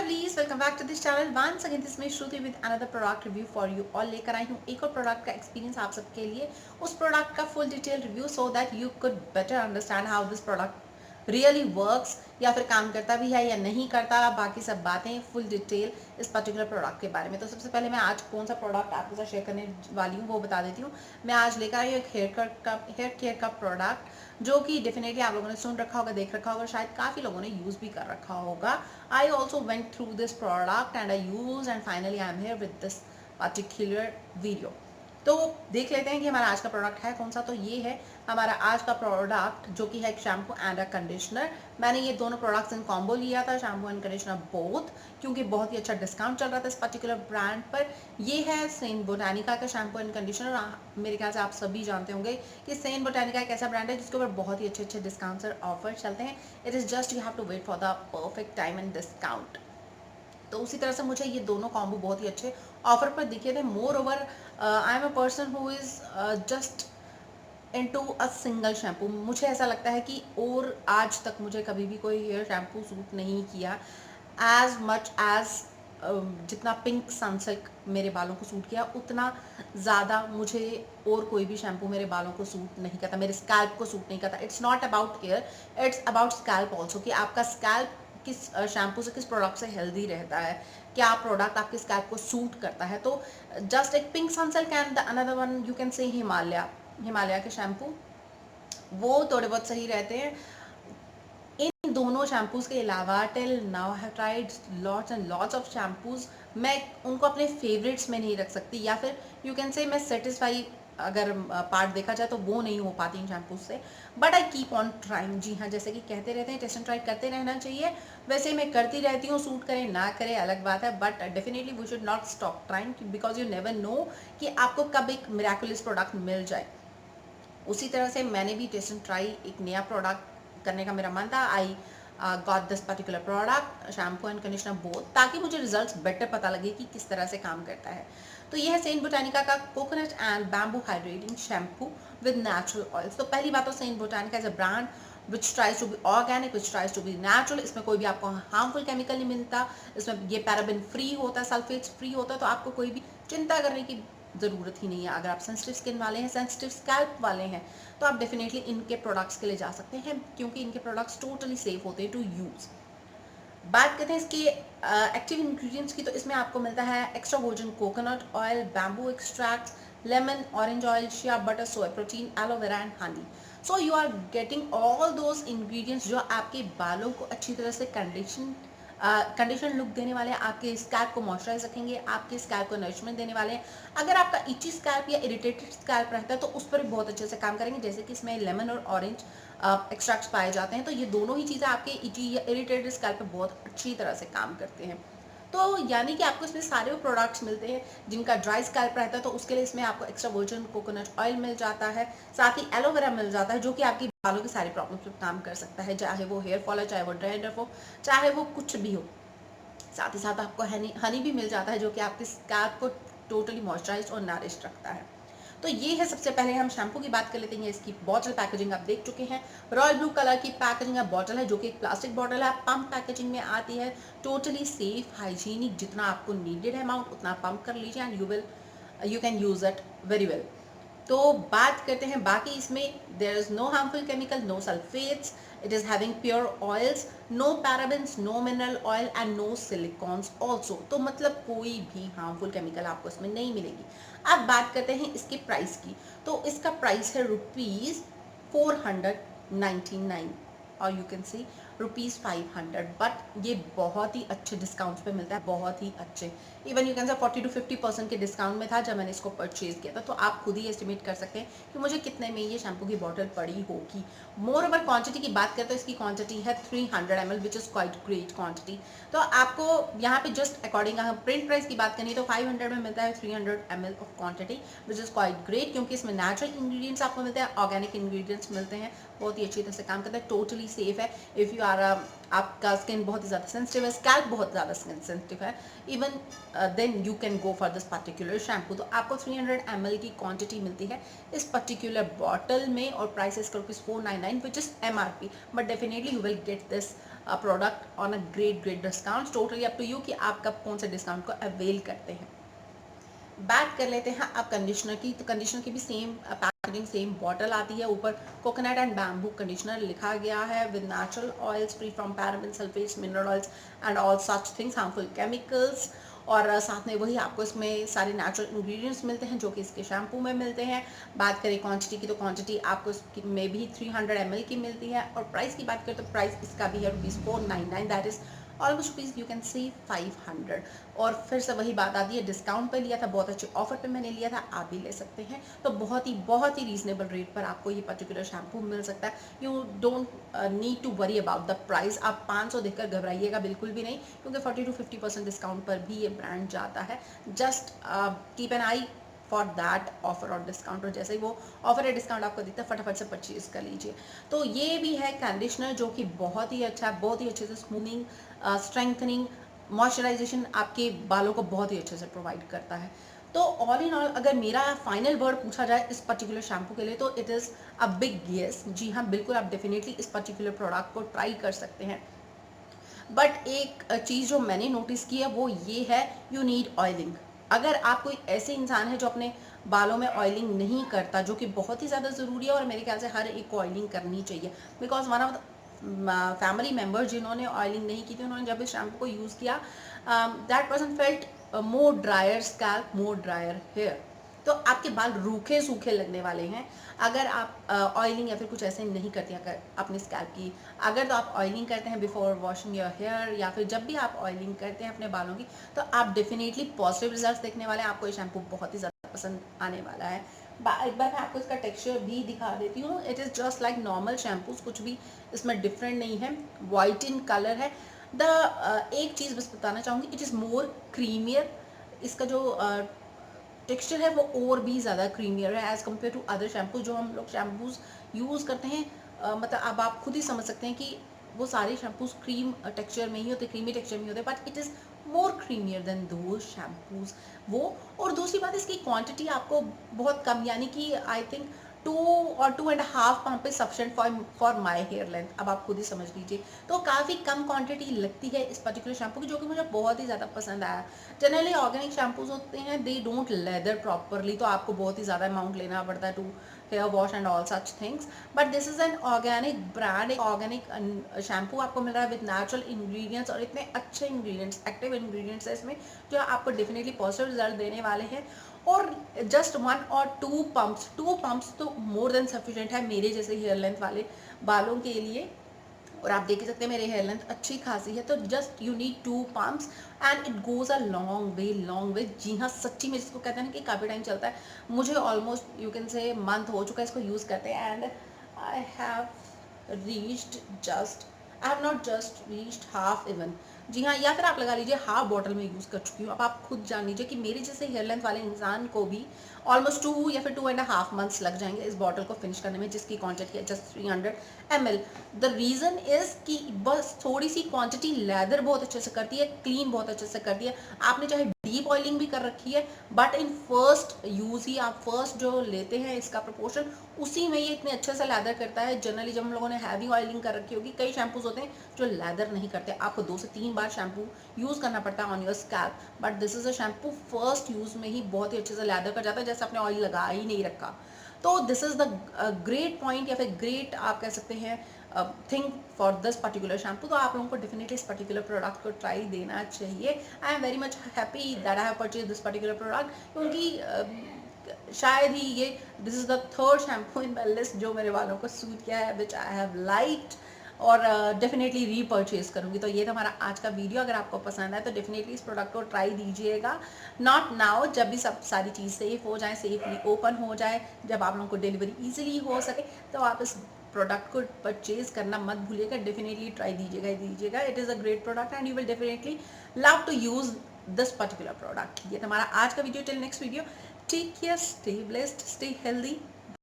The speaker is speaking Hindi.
lovelies, welcome back to this channel. Once again, this is Shruti with another product review for you. और लेकर आई हूँ एक और प्रोडक्ट का एक्सपीरियंस आप सबके लिए, उस प्रोडक्ट का full detail review so that you could better understand how this product really works, या फिर काम करता भी है या नहीं करता, बाकी सब बातें फुल डिटेल इस पर्टिकुलर प्रोडक्ट के बारे में। तो सबसे पहले मैं आज कौन सा प्रोडक्ट आपके साथ शेयर करने वाली हूँ वो बता देती हूँ। मैं आज लेकर आई हूँ एक हेयर केयर का प्रोडक्ट जो कि डेफिनेटली आप लोगों ने सुन रखा होगा, देख रखा होगा, शायद काफ़ी लोगों ने यूज़ भी कर रखा होगा। I also went through this product and I use and finally I am here with this particular video. तो देख लेते हैं कि हमारा आज का प्रोडक्ट है कौन सा। तो ये है हमारा आज का प्रोडक्ट जो कि है एक शैम्पू एंड अ कंडीशनर। मैंने ये दोनों प्रोडक्ट्स इन कॉम्बो लिया था, शैम्पू एंड कंडीशनर बोथ, क्योंकि बहुत ही अच्छा डिस्काउंट चल रहा था इस पर्टिकुलर ब्रांड पर। ये है सेंट बोटानिका का शैम्पू एंड कंडीशनर। मेरे ख्याल से आप सभी जानते होंगे कि सेंट बोटानिका एक ऐसा ब्रांड है जिसके ऊपर बहुत ही अच्छे अच्छे डिस्काउंट्स और ऑफर चलते हैं। It is just you have to wait for the perfect time and discount. तो उसी तरह से मुझे ये दोनों कॉम्बो बहुत ही अच्छे ऑफर पर दिखे थे। More over I am a person who is just into a single shampoo. मुझे ऐसा लगता है कि और आज तक मुझे कभी भी कोई हेयर शैम्पू सूट नहीं किया एज मच एज जितना पिंक सनसिल्क मेरे बालों को सूट किया, उतना ज़्यादा मुझे और कोई भी शैम्पू मेरे बालों को सूट नहीं करता, मेरे स्कैल्प को सूट नहीं करता। It's not about hair, it's about scalp also, कि आपका स्कैल्प किस शैम्पू से, किस प्रोडक्ट से हेल्दी रहता है, क्या प्रोडक्ट आपके स्कैल्प को सूट करता है। तो जस्ट एक pink Sunsilk and another one you can से हिमालय के शैम्पू, वो थोड़े बहुत सही रहते हैं। इन दोनों शैम्पूज़ के अलावा till now I have tried lots and lots of shampoos. मैं उनको अपने फेवरेट्स में नहीं रख सकती, या फिर यू कैन से मैं सेटिस्फाई अगर पार्ट देखा जाए तो वो नहीं हो पाती इन शैम्पूज से। But I keep on trying. जी हाँ, जैसे कि कहते रहते हैं टेस्ट एंड ट्राई करते रहना चाहिए, वैसे मैं करती रहती हूँ। सूट करे ना करे अलग बात है, but definitely we should not stop trying, because you never know कि आपको कब एक मिराकुलस प्रोडक्ट मिल जाए। उसी तरह से मैंने भी टेस्ट एंड ट्राई एक नया प्रोडक्ट करने का मेरा मन था। I got this particular product shampoo and conditioner both, ताकि मुझे रिजल्ट्स बेटर पता लगे कि किस तरह से काम करता है। तो ये है सेंट बोटानिका का coconut and bamboo hydrating shampoo with natural oils. तो पहली बात तो Saint Botanica is a brand which tries to be organic, which tries to be natural. इसमें कोई भी आपको हार्मफुल केमिकल नहीं मिलता, इसमें ये पैराबेन फ्री होता है, सल्फेट्स फ्री होता है। तो आपको कोई भी चिंता करने की ज़रूरत ही नहीं है। अगर आप सेंसिटिव स्किन वाले हैं, सेंसिटिव स्कैल्प वाले हैं, तो आप डेफिनेटली इनके प्रोडक्ट्स के लिए जा सकते हैं, क्योंकि इनके प्रोडक्ट्स टोटली सेफ होते हैं टू यूज़। बात करते हैं इसके एक्टिव इंग्रेडिएंट्स की, तो इसमें आपको मिलता है extra virgin coconut oil, bamboo extracts, lemon, orange oil, shea butter, soya protein, aloe vera and honey. So you are getting all those ingredients जो आपके बालों को अच्छी तरह से कंडीशन लुक देने वाले हैं, आपके स्कैल्प को मॉइस्चराइज रखेंगे, आपके स्कैल्प को नरिशमेंट देने वाले हैं। अगर आपका इची स्कैल्प या इरिटेटेड स्कैल्प रहता है तो उस पर भी बहुत अच्छे से काम करेंगे, जैसे कि इसमें लेमन और ऑरेंज एक्सट्रैक्ट्स पाए जाते हैं। तो ये दोनों ही चीज़ें आपके इची या इरिटेटेड स्कैल्प पे बहुत अच्छी तरह से काम करते हैं। तो यानी कि आपको इसमें सारे वो प्रोडक्ट्स मिलते हैं जिनका ड्राई स्कैल्प रहता है, तो उसके लिए इसमें आपको एक्स्ट्रा वर्जिन कोकोनट ऑयल मिल जाता है, साथ ही एलोवेरा मिल जाता है, जो कि आपकी बालों की सारी प्रॉब्लम्स पे काम कर सकता है, चाहे वो हेयर फॉल हो, चाहे वो डैंड्रफ हो, चाहे वो कुछ भी हो। साथ ही साथ आपको हनी भी मिल जाता है, जो कि आपके स्कैल्प को टोटली मॉइस्चराइज और नरिश रखता है। तो ये है, सबसे पहले हम शैम्पू की बात कर लेते हैं। इसकी बॉटल पैकेजिंग आप देख चुके हैं, रॉयल ब्लू कलर की पैकेजिंग है, बॉटल है जो कि एक प्लास्टिक बॉटल है, पंप पैकेजिंग में आती है, टोटली सेफ हाइजीनिक। जितना आपको नीडेड है अमाउंट उतना पंप कर लीजिए and you can use it very well. तो बात करते हैं बाकी, इसमें there is no harmful chemical, no sulphates, it is having pure oils, no parabens, no mineral oil and no silicones also. तो मतलब कोई भी हार्मफुल केमिकल आपको इसमें नहीं मिलेगी। अब बात करते हैं इसके प्राइस की। तो इसका प्राइस है ₹499 और यू कैन सी ₹500, बट ये बहुत ही अच्छे डिस्काउंट्स पे मिलता है, बहुत ही अच्छे। इवन यू कैन से 40 to 50% के डिस्काउंट में था जब मैंने इसको परचेज किया था। तो आप खुद ही एस्टिमेट कर सकते हैं कि मुझे कितने में ये शैम्पू की बॉटल पड़ी होगी। मोर ओवर क्वांटिटी की बात करें तो इसकी क्वांटिटी है 300 ml, which is quite great quantity. तो आपको यहाँ पे जस्ट अकॉर्डिंग अगर प्रिंट प्राइस की बात करें तो 500 में मिलता है 300 ml of quantity, which is quite great, क्योंकि इसमें नेचुरल इंग्रेडिएंट्स आपको मिलते हैं, ऑर्गेनिक इंग्रेडिएंट्स मिलते हैं, बहुत ही अच्छी तरह से काम करता है, टोटली सेफ है। इफ़ यू आर आपका स्किन बहुत ही ज़्यादा सेंसिटिव है, स्कैल्प बहुत ज़्यादा सेंसिटिव है, even then you can go for this particular shampoo. तो आपको 300 ml की क्वांटिटी मिलती है इस पर्टिकुलर बॉटल में, और प्राइस इसका ₹499 which is MRP, but definitely you will get this product on a great discount. Totally up to you कि आप कब कौन से डिस्काउंट को अवेल करते हैं. बात कर लेते हैं आप कंडीशनर की. तो कंडीशनर की भी सेम पैकेजिंग, सेम बॉटल आती है. ऊपर कोकोनट एंड बैम्बू कंडीशनर लिखा गया है with natural oils free from paraben, sulphates, mineral oils and all such things, harmful chemicals. और साथ में वही आपको इसमें सारे नेचुरल इंग्रेडिएंट्स मिलते हैं जो कि इसके शैम्पू में मिलते हैं. बात करें क्वांटिटी की, तो क्वांटिटी आपको इसकी में भी 300 ml की मिलती है. और प्राइस की बात करें तो प्राइस इसका भी है ₹499, that is almost rupees you can see 500. और फिर से वही बात आती है, डिस्काउंट पे लिया था, बहुत अच्छे ऑफर पे मैंने लिया था, आप भी ले सकते हैं. तो बहुत ही रीजनेबल रेट पर आपको ये पर्टिकुलर शैम्पू मिल सकता है. You don't need to worry about the price. आप 500 देखकर घबराइएगा बिल्कुल भी नहीं, क्योंकि 40 to 50% डिस्काउंट पर भी ये ब्रांड जाता है. Just keep an I for that offer और डिस्काउंट. और जैसे ही वो ऑफर या डिस्काउंट आपको दिखता है, फटाफट से परचेज कर लीजिए. तो ये भी है कंडीशनर जो कि बहुत ही अच्छा है, बहुत ही अच्छे से स्मूथनिंग, स्ट्रेंथनिंग, मॉइस्चराइजेशन आपके बालों को बहुत ही अच्छे से प्रोवाइड करता है. तो ऑल इन ऑल अगर मेरा फाइनल वर्ड पूछा जाए इस पर्टिकुलर शैम्पू के लिए, तो it is a big yes. जी हाँ, बिल्कुल आप डेफिनेटली इस पर्टिकुलर प्रोडक्ट को ट्राई कर सकते हैं. बट एक चीज़ जो मैंने नोटिस की है वो ये है, यू नीड ऑयलिंग. अगर आप कोई ऐसे इंसान है जो अपने बालों में ऑयलिंग नहीं करता, जो कि बहुत ही ज़्यादा ज़रूरी है और मेरे ख्याल से हर एक को ऑयलिंग करनी चाहिए, because one of family member जिन्होंने ऑयलिंग नहीं की थी, उन्होंने जब इस शैम्पू को यूज़ किया, that person felt more dryer scalp, more dryer hair. तो आपके बाल रूखे सूखे लगने वाले हैं अगर आप ऑयलिंग या फिर कुछ ऐसे नहीं करती हैं अपने स्कैल्प की. अगर तो आप ऑयलिंग करते हैं बिफोर वॉशिंग योर हेयर, या फिर जब भी आप ऑयलिंग करते हैं अपने बालों की, तो आप डेफिनेटली पॉजिटिव रिजल्ट्स देखने वाले हैं. आपको ये शैम्पू बहुत ही ज़्यादा पसंद आने वाला है. एक बार मैं आपको इसका टेक्सचर भी दिखा देती हूँ. It is just like normal shampoos, कुछ भी इसमें डिफरेंट नहीं है. वाइट इन कलर है. एक चीज़ बस बताना चाहूँगी, इट इज़ मोर क्रीमियर. इसका जो टेक्सचर है वो और भी ज़्यादा क्रीमियर है as compare to other shampoo जो हम लोग शैम्पूज़ यूज़ करते हैं. मतलब अब आप खुद ही समझ सकते हैं कि वो सारे शैम्पूज़ क्रीम टेक्सचर में ही होते, क्रीमी टेक्सचर में होते, but it is more creamier than those shampoos. वो और दूसरी बात, इसकी क्वांटिटी आपको बहुत कम, यानी कि आई थिंक 2 और 2.5 पाउंड पे sufficient for my hair length. अब आप खुद ही समझ लीजिए. तो काफ़ी कम क्वांटिटी लगती है इस पर्टिकुलर शैम्पू की, जो कि मुझे बहुत ही ज़्यादा पसंद आया. जनरली ऑर्गेनिक शैम्पूज होते हैं, दे डोंट लेदर प्रॉपरली, तो आपको बहुत ही ज़्यादा अमाउंट लेना पड़ता है to hair wash and all such things. But this is an organic brand. एक ऑर्गेनिक शैम्पू आपको मिल रहा है विद नेचुरल इंग्रेडिएंट्स, और इतने अच्छे इंग्रेडिएंट्स, एक्टिव इंग्रेडिएंट्स है इसमें, जो आपको डेफिनेटली पॉजिटिव रिजल्ट देने वाले हैं. और जस्ट 1 और 2 पंप्स, 2 पंप्स तो मोर देन सफिशिएंट है मेरे जैसे हेयर लेंथ वाले बालों के लिए. और आप देख ही सकते हैं मेरे हेयर लेंथ अच्छी खासी है. तो just you need 2 pumps and it goes a long way, long way. जी हाँ, सच्ची में जिसको कहते हैं ना कि काफ़ी टाइम चलता है. मुझे almost you can say month हो चुका है इसको यूज़ करते हैं. And I have reached just, I have not just reached half even. जी हाँ, या फिर आप लगा लीजिए हाफ बॉटल में यूज़ कर चुकी हूँ. अब आप खुद जान लीजिए कि मेरे जैसे हेयर लेंथ वाले इंसान को भी ऑलमोस्ट 2 या फिर 2.5 मंथ्स लग जाएंगे इस बॉटल को फिनिश करने में, जिसकी क्वांटिटी है just 300 ml. The reason is कि बस थोड़ी सी क्वांटिटी लेदर बहुत अच्छे से करती है, क्लीन बहुत अच्छे से करती है. आपने चाहे डीप ऑयलिंग भी कर रखी है, बट इन फर्स्ट यूज़ ही आप फर्स्ट जो लेते हैं इसका प्रोपोर्शन, उसी में ये इतने अच्छे से लेदर करता है. जनरली जब हम लोगों ने हैवी ऑयलिंग कर रखी होगी, कई शैम्पूज होते हैं जो लेदर नहीं करते, आपको 2 से 3 बार शैम्पू यूज़ करना पड़ता है on your scalp. But this is a shampoo first use में ही बहुत ही अच्छे से लेदर कर जाता है, जैसे आपने ऑयल लगा ही नहीं रखा. तो this is the great point, या फिर ग्रेट आप कह सकते हैं thing for this particular shampoo. तो आप लोगों को डेफिनेटली इस पर्टिकुलर प्रोडक्ट को ट्राई देना चाहिए. I am very much happy that I have purchase this particular product, क्योंकि शायद ही ये this is the third shampoo in my list जो मेरे बालों को सूट किया है, विच आई हैव लाइक्ड, और डेफिनेटली रीपर्चेज करूँगी. तो ये था हमारा आज का वीडियो. अगर आपको पसंद आए तो डेफिनेटली इस प्रोडक्ट को ट्राई दीजिएगा. नॉट नाउ, जब भी सब सारी चीज़ सेफ हो जाए, सेफली ओपन हो जाए, जब आप लोगों को डिलीवरी ईजिली हो सके, तो आप इस प्रोडक्ट को परचेज करना मत भूलिएगा. डेफिनेटली ट्राई दीजिएगा. It is a great product and you will definitely love to use this particular product. ये था हमारा आज का video. Till next video, take care, stay blessed, stay healthy.